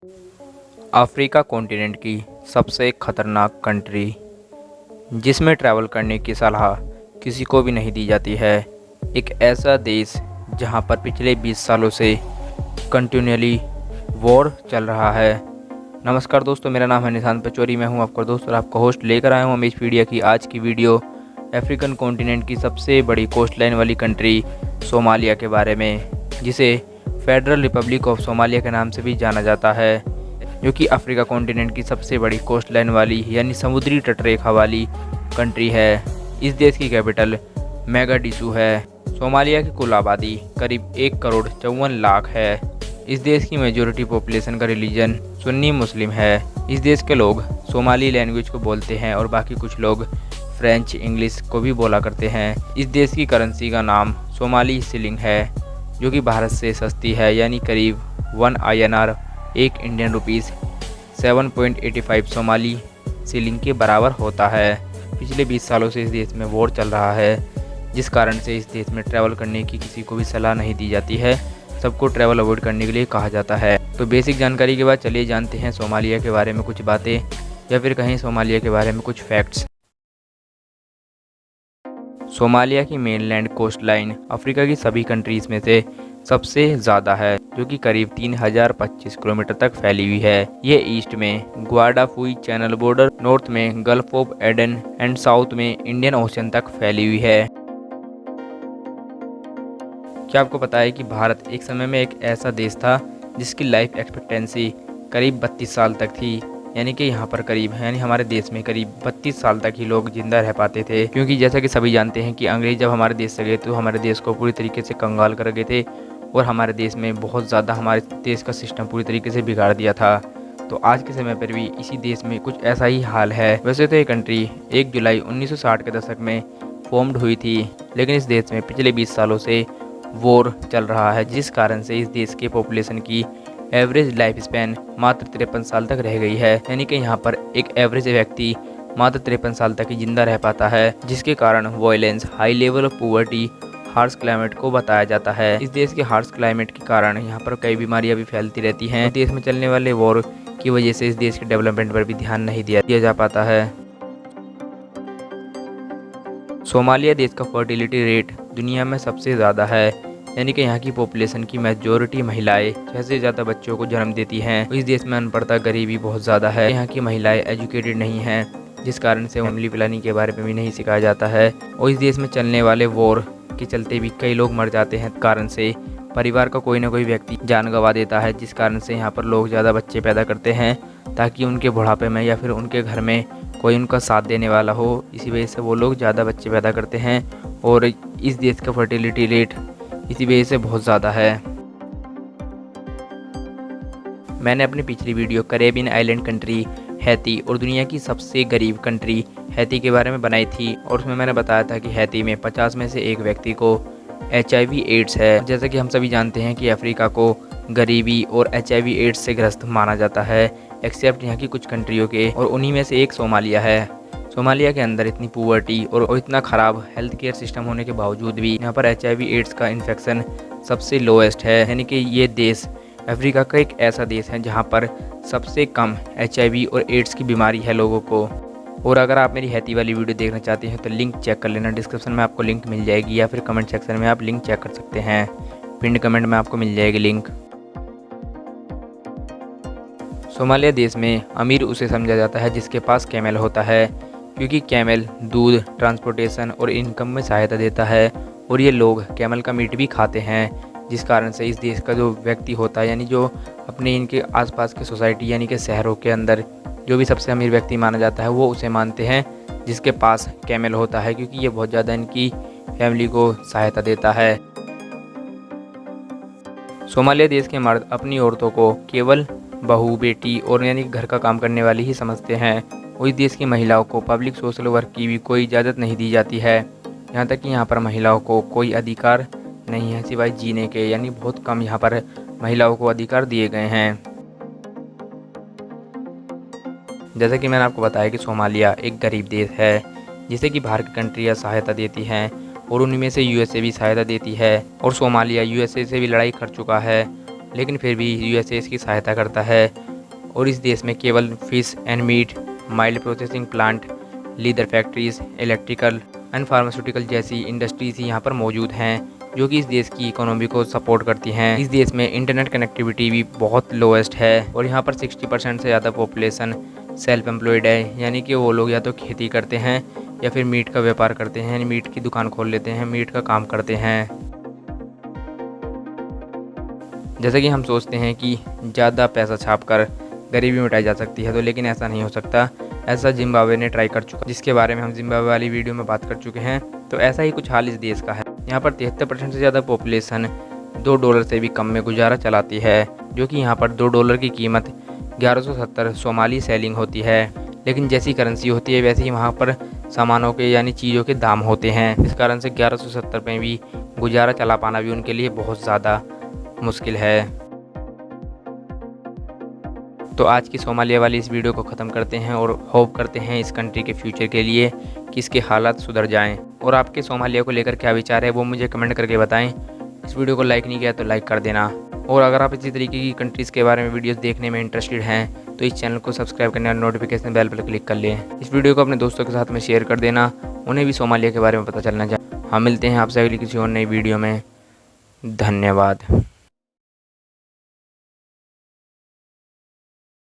Africa continent की सबसे खतरनाक कंट्री जिसमें ट्रैवल करने की सलाह किसी को भी नहीं दी जाती है। एक ऐसा देश जहां पर पिछले 20 सालों से कंटिन्यूअली वॉर चल रहा है। नमस्कार दोस्तों, मेरा नाम है निशांत पचौरी। मैं हूं आपका दोस्त और आपका होस्ट। लेकर आया हूं अमीश मीडिया की आज की वीडियो अफ्रीकन कॉन्टिनेंट की सबसे बड़ी कोस्ट लाइन वाली कंट्री सोमालिया के बारे में, जिसे फेडरल रिपब्लिक ऑफ सोमालिया के नाम से भी जाना जाता है, जो कि अफ्रीका कॉन्टिनेंट की सबसे बड़ी कोस्ट लाइन वाली यानी समुद्री तटरेखा वाली कंट्री है। इस देश की कैपिटल मोगाडिशु है। सोमालिया की कुल आबादी करीब 1,54,00,000 है। इस देश की मेजॉरिटी पॉपुलेशन का रिलीजन सुन्नी मुस्लिम है। इस देश के लोग सोमाली लैंग्वेज को बोलते हैं और बाकी कुछ लोग फ्रेंच इंग्लिश को भी बोला करते हैं। इस देश की करेंसी का नाम सोमाली शिलिंग है, जो कि भारत से सस्ती है, यानी करीब 1 INR एक इंडियन रुपीस 7.85 सोमाली शिलिंग के बराबर होता है। पिछले 20 सालों से इस देश में वॉर चल रहा है, जिस कारण से इस देश में ट्रैवल करने की किसी को भी सलाह नहीं दी जाती है। सबको ट्रैवल अवॉइड करने के लिए कहा जाता है। तो बेसिक जानकारी के बाद चलिए जानते हैं सोमालिया के बारे में कुछ बातें, या फिर कहीं सोमालिया के बारे में कुछ फैक्ट्स। सोमालिया की मेनलैंड कोस्ट लाइन अफ्रीका की सभी कंट्रीज में से सबसे ज़्यादा है, जो कि करीब 3025 किलोमीटर तक फैली हुई है। ये ईस्ट में ग्वाडाफुई चैनल बॉर्डर, नॉर्थ में gulf of Aden and south में इंडियन ओशन तक फैली हुई है। क्या आपको पता है कि भारत एक समय में एक ऐसा देश था जिसकी लाइफ एक्सपेक्टेंसी करीब 32 साल तक थी, यानी कि यहाँ पर हमारे देश में करीब 32 साल तक ही लोग जिंदा रह पाते थे। क्योंकि जैसा कि सभी जानते हैं कि अंग्रेज जब हमारे देश से गए तो हमारे देश को पूरी तरीके से कंगाल कर गए थे और हमारे देश में बहुत ज़्यादा हमारे देश का सिस्टम पूरी तरीके से बिगाड़ दिया था। तो आज के समय पर भी इसी देश में कुछ ऐसा ही हाल है। वैसे तो ये कंट्री 1 जुलाई 1960 के दशक में फॉर्म्ड हुई थी, लेकिन इस देश में पिछले 20 सालों से वॉर चल रहा है, जिस कारण से इस देश के पॉपुलेशन की एवरेज लाइफ स्पैन मात्र 53 साल तक रह गई है। यानी कि यहाँ पर एक एवरेज व्यक्ति मात्र 53 साल तक ही जिंदा रह पाता है, जिसके कारण violence, high level of poverty, harsh climate को बताया जाता है। इस देश के हार्श क्लाइमेट के कारण यहाँ पर कई बीमारियां भी फैलती रहती हैं। देश में चलने वाले वॉर की वजह से इस देश के डेवलपमेंट पर भी ध्यान नहीं दिया जा पाता है। सोमालिया देश का फर्टिलिटी रेट दुनिया में सबसे ज़्यादा है, यानी कि यहाँ की पॉपुलेशन की मेजॉरिटी महिलाएं 6 से ज़्यादा बच्चों को जन्म देती हैं। इस देश में अनपढ़ता, गरीबी बहुत ज़्यादा है। यहाँ की महिलाएं एजुकेटेड नहीं हैं, जिस कारण से फैमिली प्लानिंग के बारे में भी नहीं सिखाया जाता है। और इस देश में चलने वाले वॉर के चलते भी कई लोग मर जाते हैं, कारण से परिवार का कोई ना कोई व्यक्ति जान गंवा देता है, जिस कारण से यहाँ पर लोग ज़्यादा बच्चे पैदा करते हैं ताकि उनके बुढ़ापे में या फिर उनके घर में कोई उनका साथ देने वाला हो। इसी वजह से वो लोग ज़्यादा बच्चे पैदा करते हैं और इस देश का फर्टिलिटी रेट इसी वजह से बहुत ज़्यादा है। मैंने अपनी पिछली video Caribbean island country Haiti और दुनिया की सबसे गरीब कंट्री हैती के बारे में बनाई थी, और उसमें मैंने बताया था कि हैती में 50 में से एक व्यक्ति को HIV एड्स है। जैसा कि हम सभी जानते हैं कि अफ्रीका को गरीबी और HIV एड्स से ग्रस्त माना जाता है, एक्सेप्ट यहाँ की कुछ कंट्रियों के, और उन्हीं में से एक सोमालिया है। सोमालिया के अंदर इतनी पुअर्टी और इतना ख़राब हेल्थ केयर सिस्टम होने के बावजूद भी यहाँ पर HIV एड्स का इन्फेक्शन सबसे लोएस्ट है। यानी कि ये देश अफ्रीका का एक ऐसा देश है जहाँ पर सबसे कम HIV और एड्स की बीमारी है लोगों को। और अगर आप मेरी हैती वाली वीडियो देखना चाहते हैं तो लिंक चेक कर लेना, डिस्क्रिप्शन में आपको लिंक मिल जाएगी, या फिर कमेंट सेक्शन में आप लिंक चेक कर सकते हैं। पिन कमेंट में आपको मिल जाएगी लिंक। सोमालिया देश में अमीर उसे समझा जाता है जिसके पास कैमल होता है, क्योंकि कैमल दूध, ट्रांसपोर्टेशन और इनकम में सहायता देता है, और ये लोग कैमल का मीट भी खाते हैं, जिस कारण से इस देश का जो व्यक्ति होता है, यानी जो अपने इनके आसपास के सोसाइटी यानी कि शहरों के अंदर जो भी सबसे अमीर व्यक्ति माना जाता है, वो उसे मानते हैं जिसके पास कैमल होता है, क्योंकि ये बहुत ज़्यादा इनकी फैमिली को सहायता देता है। सोमालिया देश के मर्द अपनी औरतों को केवल बहू, बेटी और यानी घर का काम करने वाली ही समझते हैं। और इस देश की महिलाओं को पब्लिक सोशल वर्क की भी कोई इजाज़त नहीं दी जाती है। यहाँ तक कि यहाँ पर महिलाओं को कोई अधिकार नहीं है सिवाय जीने के, यानी बहुत कम यहाँ पर महिलाओं को अधिकार दिए गए हैं। जैसा कि मैंने आपको बताया कि सोमालिया एक गरीब देश है, जिसे कि बाहर की कंट्रियाँ सहायता देती हैं, और उन्हीं में से USA भी सहायता देती है। और सोमालिया USA से भी लड़ाई कर चुका है, लेकिन फिर भी USA इसकी सहायता करता है। और इस देश में केवल fish and meat, mild processing plant, leather factories, electrical and pharmaceutical जैसी इंडस्ट्रीज यहाँ पर मौजूद हैं, जो कि इस देश की इकोनॉमी को सपोर्ट करती हैं। इस देश में इंटरनेट कनेक्टिविटी भी बहुत लोएस्ट है और यहाँ पर 60% से ज़्यादा पॉपुलेशन सेल्फ एम्प्लॉयड है, यानी कि वो लोग या तो खेती करते हैं या फिर मीट का व्यापार करते हैं, यानी मीट की दुकान खोल लेते हैं, मीट का काम करते हैं। जैसे कि हम सोचते हैं कि ज़्यादा पैसा छापकर गरीबी मिटाई जा सकती है, तो लेकिन ऐसा नहीं हो सकता। ऐसा जिम्बाब्वे ने ट्राई कर चुका, जिसके बारे में हम जिम्बाब्वे वाली वीडियो में बात कर चुके हैं। तो ऐसा ही कुछ हाल इस देश का है। यहाँ पर 73% से ज़्यादा पॉपुलेशन $2 से भी कम में गुजारा चलाती है, जो कि यहाँ पर $2 की कीमत 1170 सोमाली सेलिंग होती है। लेकिन जैसी करेंसी होती है वैसे ही वहाँ पर सामानों के यानी चीज़ों के दाम होते हैं। इस कारण से 1170 में भी गुजारा चला पाना भी उनके लिए बहुत ज़्यादा मुश्किल है। तो आज की सोमालिया वाली इस वीडियो को ख़त्म करते हैं और होप करते हैं इस कंट्री के फ्यूचर के लिए कि इसके हालात सुधर जाएं। और आपके सोमालिया को लेकर क्या विचार है वो मुझे कमेंट करके बताएं। इस वीडियो को लाइक नहीं किया तो लाइक कर देना। और अगर आप इसी तरीके की कंट्रीज़ के बारे में वीडियोस देखने में इंटरेस्टेड हैं तो इस चैनल को सब्सक्राइब करने और नोटिफिकेशन बेल पर क्लिक कर लें। इस वीडियो को अपने दोस्तों के साथ में शेयर कर देना, उन्हें भी सोमालिया के बारे में पता चलना चाहिए। हम मिलते हैं आपसे अगली किसी और नई वीडियो में। धन्यवाद।